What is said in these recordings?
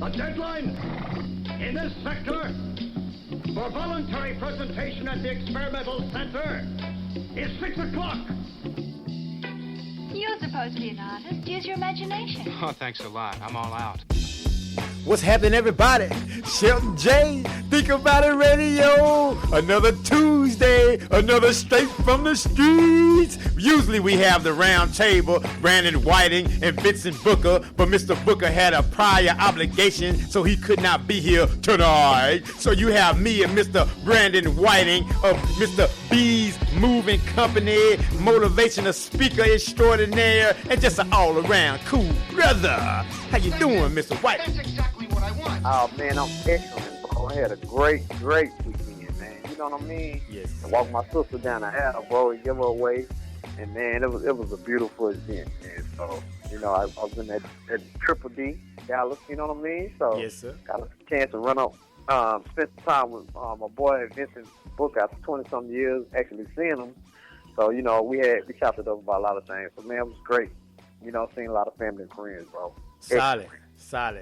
The deadline in this sector for voluntary presentation at the experimental center is 6 o'clock. You're supposed to be an artist. Use your imagination. Oh, thanks a lot. I'm all out. What's happening, everybody? Shelton J. Think About It Radio. Another Tuesday. Another straight from the streets. Usually we have the round table, Brandon Whiting and Vincent Booker, but Mr. Booker had a prior obligation, so he could not be here tonight. So you have me and Mr. Brandon Whiting of Mr. B's Moving Company, motivational speaker extraordinaire, and just an all-around cool brother. How you doing, Mr. Whiting? That's exactly what I want. Oh, man, I'm excellent, bro. I had a great weekend, man. You know what I mean? Yes. I walked my sister down the aisle, bro, and give her away. And, man, it was a beautiful event, man. So, you know, I was in that Triple D, Dallas, you know what I mean? So, yes, sir. Got a chance to run up, spend some time with my boy Vincent Booker after 20-something years, actually seeing him. So, you know, we chopped it up about a lot of things. So, man, it was great. You know, seeing a lot of family and friends, bro. Solid.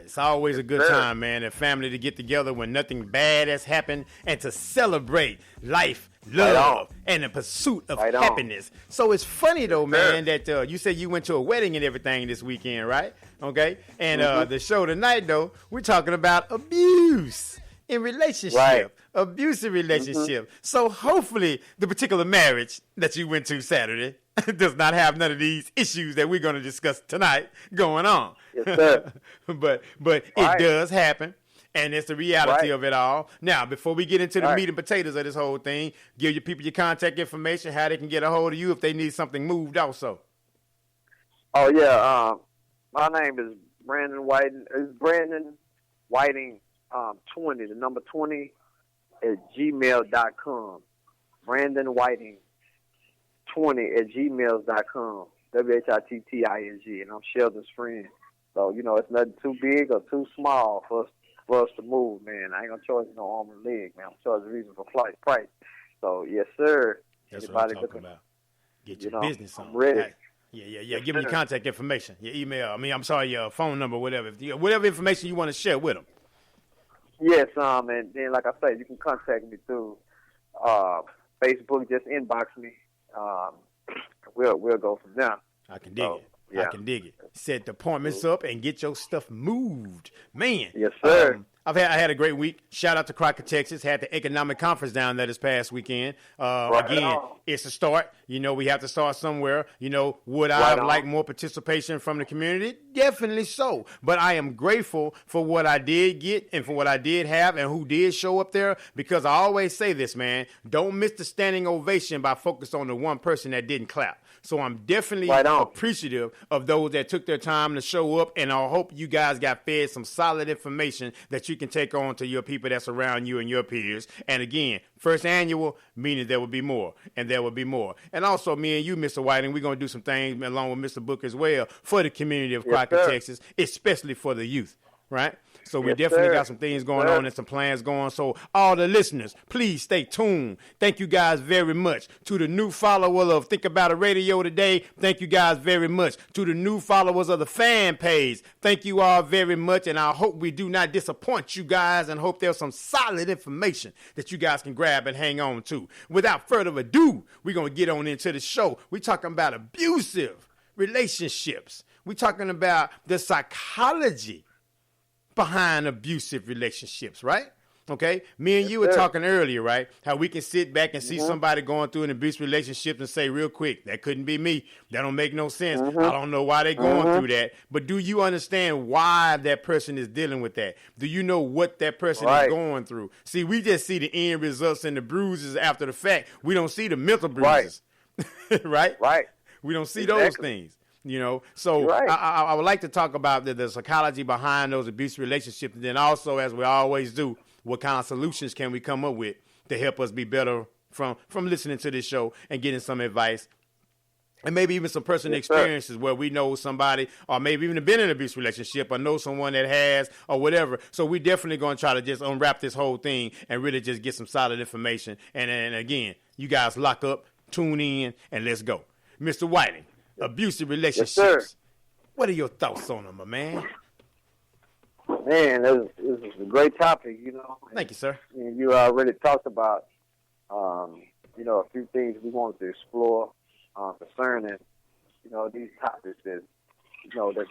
It's always a good time, man, and family to get together when nothing bad has happened and to celebrate life, love, and the pursuit of happiness. So it's funny, though, man, that you said you went to a wedding and everything this weekend, right? Okay? And the show tonight, though, we're talking about abuse in relationship. Right. Abusive relationship. So hopefully the particular marriage that you went to Saturday does not have none of these issues that we're going to discuss tonight going on. Yes, sir. but it does happen, and it's the reality of it all. Now, before we get into the meat and potatoes of this whole thing, give your people your contact information, how they can get a hold of you if they need something moved also. Oh, yeah. My name is Brandon Whiting. It's Brandon Whiting 20, the number 20 at gmail.com. Brandon Whiting 20 at gmail.com. WHITTING. And I'm Sheldon's friend. So, you know, it's nothing too big or too small for us to move, man. I ain't going to charge you no arm and leg, man. I'm charging the reason for flight price. So, yes, sir. That's what I'm talking about. Get your business on. I'm ready. Right. Yeah. Give me your contact information, your email. your phone number, whatever. Whatever information you want to share with them. Yes, and then, like I said, you can contact me through Facebook. Just inbox me. We'll go from there. I can dig it. Yeah. I can dig it. Set the appointments up and get your stuff moved. Man. Yes, sir. I had a great week. Shout out to Crockett, Texas. Had the economic conference down there this past weekend. Again, it's a start. You know, we have to start somewhere. You know, would I have liked more participation from the community? Definitely so. But I am grateful for what I did get and for what I did have and who did show up there, because I always say this, man. Don't miss the standing ovation by focusing on the one person that didn't clap. So I'm definitely appreciative of those that took their time to show up, and I hope you guys got fed some solid information that you can take on to your people that's around you and your peers. And again, first annual, meaning there will be more, and there will be more. And also, me and you, Mr. Whiting, we're going to do some things along with Mr. Book as well for the community of Crockett, Texas, especially for the youth, right? So we definitely got some things going on and some plans going. So all the listeners, please stay tuned. Thank you guys very much. To the new follower of Think About It Radio today, thank you guys very much. To the new followers of the fan page, thank you all very much. And I hope we do not disappoint you guys, and hope there's some solid information that you guys can grab and hang on to. Without further ado, we're going to get on into the show. We're talking about abusive relationships. We're talking about the psychology behind abusive relationships, right? Okay? Me and you were talking earlier, right? How we can sit back and see somebody going through an abusive relationship and say real quick, that couldn't be me. That don't make no sense. I don't know why they're going through that. But do you understand why that person is dealing with that? Do you know what that person is going through? See, we just see the end results and the bruises after the fact. We don't see the mental bruises. Right? We don't see those things. You know, so I would like to talk about the psychology behind those abusive relationships, and then also, as we always do, what kind of solutions can we come up with to help us be better from listening to this show and getting some advice, and maybe even some personal experiences where we know somebody, or maybe even been in an abusive relationship, or know someone that has, or whatever. So we definitely going to try to just unwrap this whole thing and really just get some solid information. And again, you guys lock up, tune in, and let's go. Mr. Whiting. Abusive relationships. What are your thoughts on them, my man? Man, this is a great topic, Thank you, sir. And you already talked about, a few things we wanted to explore concerning, these topics that's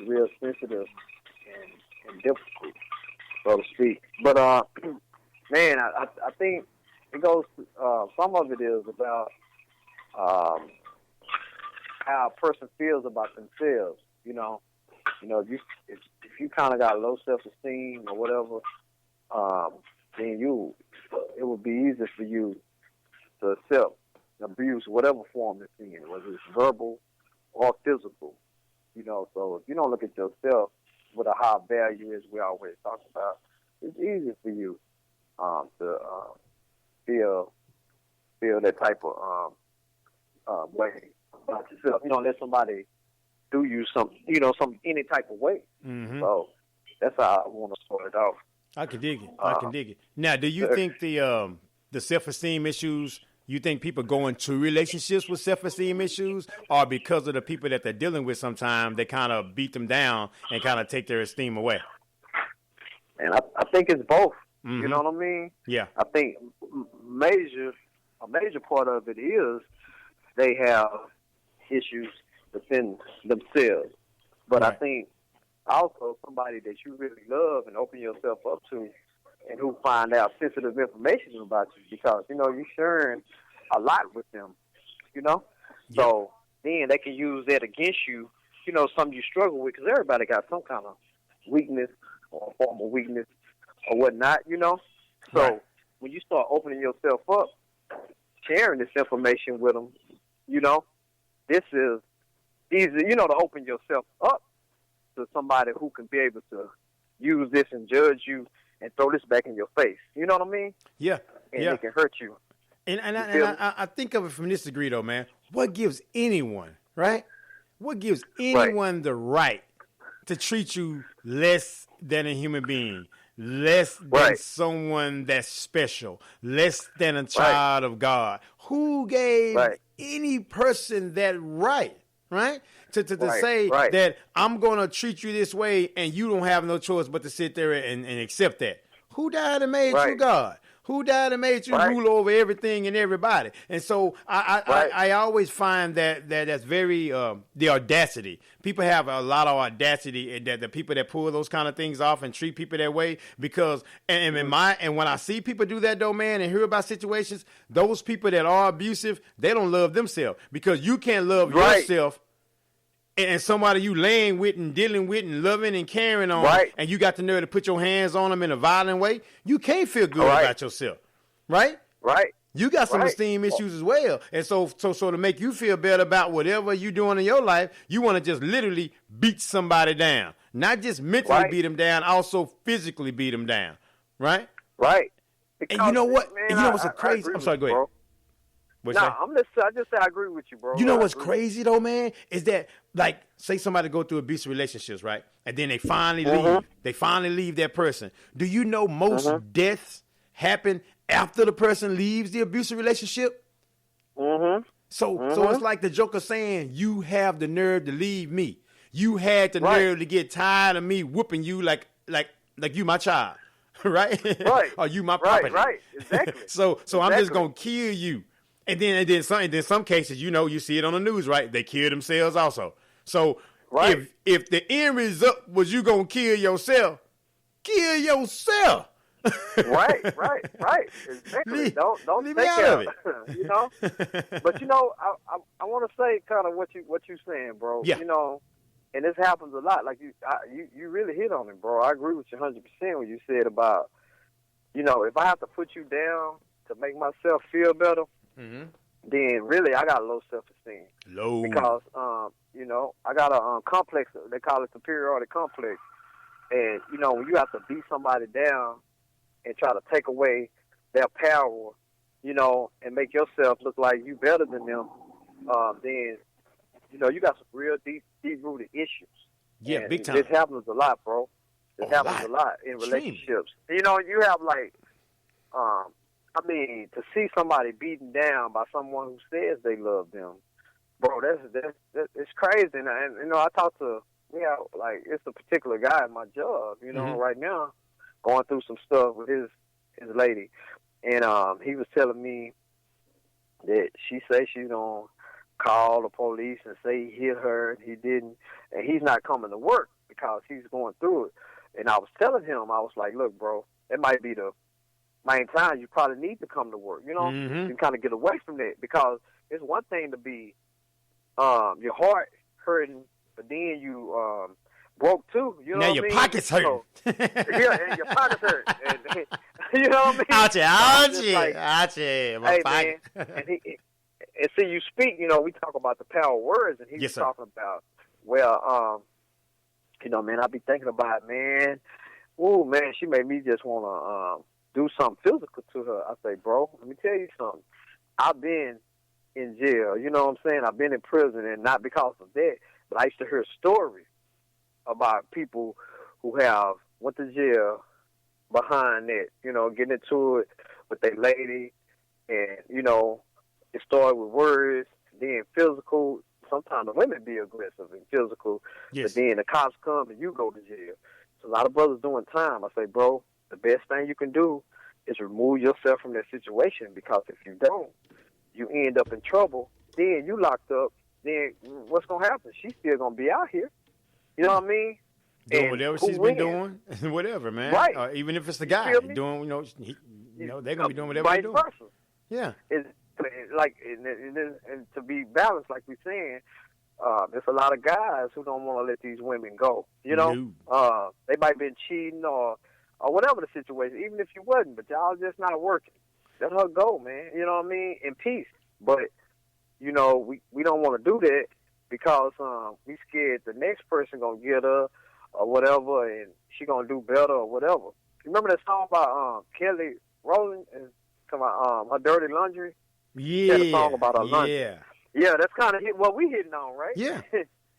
real sensitive and difficult, so to speak. But, man, I think it goes, some of it is about how a person feels about themselves, if you kind of got low self-esteem or whatever, then it would be easier for you to accept abuse, whatever form it's in, whether it's verbal or physical. So if you don't look at yourself with a high value, as we always talk about, it's easy for you to feel that type of way about yourself. Let somebody do you any type of way. Mm-hmm. So that's how I want to start it off. I can dig it. I can dig it. Now, do you think the self-esteem issues, you think people go into relationships with self-esteem issues, or because of the people that they're dealing with sometimes, they kind of beat them down and kind of take their esteem away? And I think it's both. Mm-hmm. You know what I mean? Yeah. I think a major part of it is they have issues within themselves. But right. I think also somebody that you really love and open yourself up to, and who find out sensitive information about you, because you're sharing a lot with them, Yeah. So then they can use that against you, something you struggle with, because everybody got some kind of weakness or form of weakness or whatnot, So right. when you start opening yourself up, sharing this information with them, this is easy, to open yourself up to somebody who can be able to use this and judge you and throw this back in your face. You know what I mean? Yeah. And yeah. it can hurt you. And I think of it from this degree, though, man. What gives anyone, right? What gives anyone the right to treat you less than a human being, less than someone that's special, less than a child of God? Who gave any person that right? To say that I'm going to treat you this way and you don't have no choice but to sit there and accept that. Who died and made you God? Who died and made you rule over everything and everybody? And so I always find that's very, the audacity. People have a lot of audacity, and that the people that pull those kind of things off and treat people that way, because, and when I see people do that though, man, and hear about situations, those people that are abusive, they don't love themselves, because you can't love yourself and somebody you laying with and dealing with and loving and caring on, and you got the nerve to put your hands on them in a violent way, you can't feel good about yourself, right? You got some esteem issues as well. And so to make you feel better about whatever you're doing in your life, you want to just literally beat somebody down. Not just mentally beat them down, also physically beat them down, right? Because, and you know what? Man, and you know what's crazy? I'm sorry, go ahead. I just say I agree with you, bro. You know what's crazy though, man, is that, like, say somebody go through abusive relationships, right? And then they finally leave. They finally leave that person. Do you know most deaths happen after the person leaves the abusive relationship? So it's like the Joker saying, you have the nerve to leave me. You had the nerve to get tired of me whooping you like you my child. Right? Or you my property. Exactly. So I'm just gonna kill you. And then some cases, you see it on the news, right? They kill themselves also. So if the end result was you gonna kill yourself, kill yourself. Exactly. Don't leave take me out care of it. But I want to say kind of what you saying, bro. Yeah. And this happens a lot. Like you really hit on it, bro. I agree with you 100% when you said about, if I have to put you down to make myself feel better, then really I got low self-esteem. Because, I got a complex, they call it superiority complex. And, when you have to beat somebody down and try to take away their power, and make yourself look like you better than them, then, you got some real deep-rooted issues. Yeah, and big time. This happens a lot, bro. This happens a lot in relationships. You have like, to see somebody beaten down by someone who says they love them, bro, that's it's crazy. And I talk to like it's a particular guy at my job, right now, going through some stuff with his lady, and he was telling me that she said she's gonna call the police and say he hit her and he didn't, and he's not coming to work because he's going through it. And I was telling him, I was like, look, bro, it might be the main time you probably need to come to work. You can kind of get away from that, because it's one thing to be your heart hurting, but then you broke too. You know now what your I mean? pockets hurt. Yeah, and your pockets hurt. And, you know what I mean? Ouchie, my hey, pocket. man, and see, you speak. We talk about the power of words, and he was talking about, man, I be thinking about, man. Ooh, man, she made me just want to do something physical to her. I say, bro, let me tell you something. I've been in jail. You know what I'm saying? I've been in prison, and not because of that, but I used to hear stories about people who have went to jail behind that, getting into it with their lady, and, it started with words, then physical. Sometimes the women be aggressive and physical, but then the cops come and you go to jail. So a lot of brothers doing time. I say, bro, the best thing you can do is remove yourself from that situation, because if you don't, you end up in trouble. Then you locked up. Then what's going to happen? She's still going to be out here. You know what I mean? Doing whatever she's been doing, whatever, man. Right. Even if it's the guy doing, they're going to be doing whatever they're doing. Vice versa. Yeah. And to be balanced, like we're saying, there's a lot of guys who don't want to let these women go. They might have been cheating or whatever the situation, even if you wasn't, but y'all just not working. Let her go, man. You know what I mean? In peace. But, we don't want to do that, because we scared the next person going to get her or whatever, and she going to do better or whatever. You remember that song by Kelly Rowland and her dirty laundry? Yeah. She had a song about her laundry. Yeah. Yeah, that's kind of what we hitting on, right? Yeah.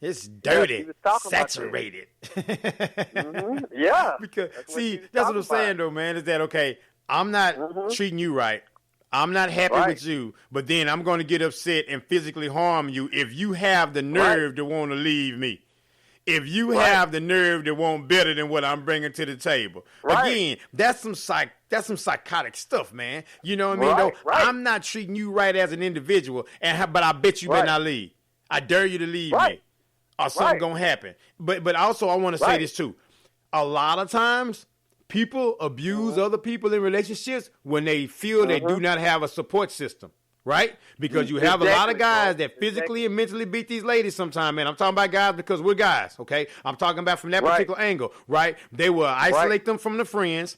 It's dirty, yeah, saturated. Yeah. Because that's what I'm saying, though, man. Is that okay? I'm not treating you right. I'm not happy with you, but then I'm going to get upset and physically harm you if you have the nerve to want to leave me. If you have the nerve to want better than what I'm bringing to the table. Again, that's some psychotic stuff, man. You know what I mean? Though, I'm not treating you right as an individual, but I bet you better not leave. I dare you to leave me, or something gonna happen. But also, I want to say this too. A lot of times, people abuse other people in relationships when they feel they do not have a support system. Right? Because you have a lot of guys that physically and mentally beat these ladies sometime, man. I'm talking about guys because we're guys, okay? I'm talking about from that particular angle, right? They will isolate them from the friends,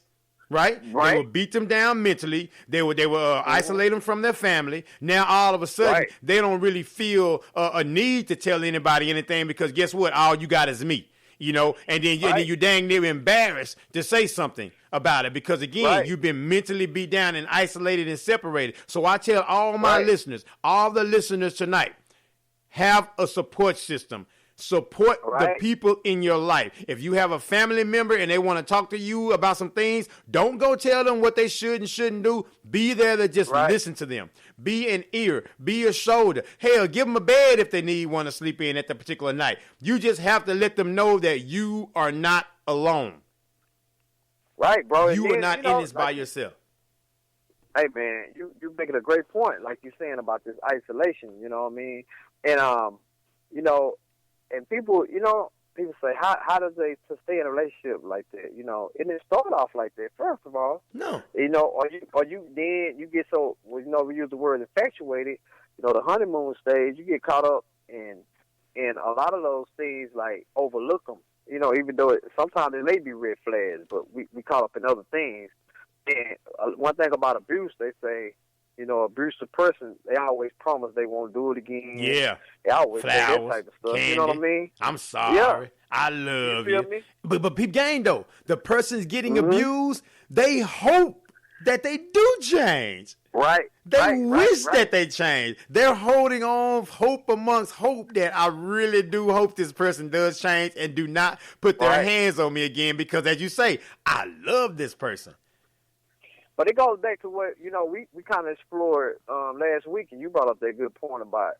right? They will beat them down mentally. They will isolate them from their family. Now, all of a sudden, they don't really feel a need to tell anybody anything, because guess what? All you got is me. And then you're dang near embarrassed to say something about it, because, again, you've been mentally beat down and isolated and separated. So I tell all my listeners, all the listeners tonight, have a support system. Support the people in your life. If you have a family member and they want to talk to you about some things, don't go tell them what they should and shouldn't do. Be there to just listen to them. Be an ear. Be a shoulder. Hell, give them a bed if they need one to sleep in at the particular night. You just have to let them know that you are not alone. Right, bro. You are not in this by yourself. Hey, man, you're making a great point, like you're saying about this isolation, you know what I mean? And, and people say, how does they stay in a relationship like that? It didn't start off like that, first of all. No. Or you get so, we use the word infatuated, the honeymoon stage, you get caught up in a lot of those things, like, overlook them. Even though sometimes it may be red flags, but we caught up in other things. And one thing about abuse, they say, abusive person, they always promise they won't do it again. Yeah. They always say that Flowers, type of stuff. candy. You know what I mean? I'm sorry. Yeah. I love you. you. Feel me? But peep game, though. The person's getting abused, they hope that they do change. Right. They wish that they change. They're holding on hope amongst hope that I really do hope this person does change and do not put their hands on me again, because, as you say, I love this person. But it goes back to what, we kind of explored last week, and you brought up that good point about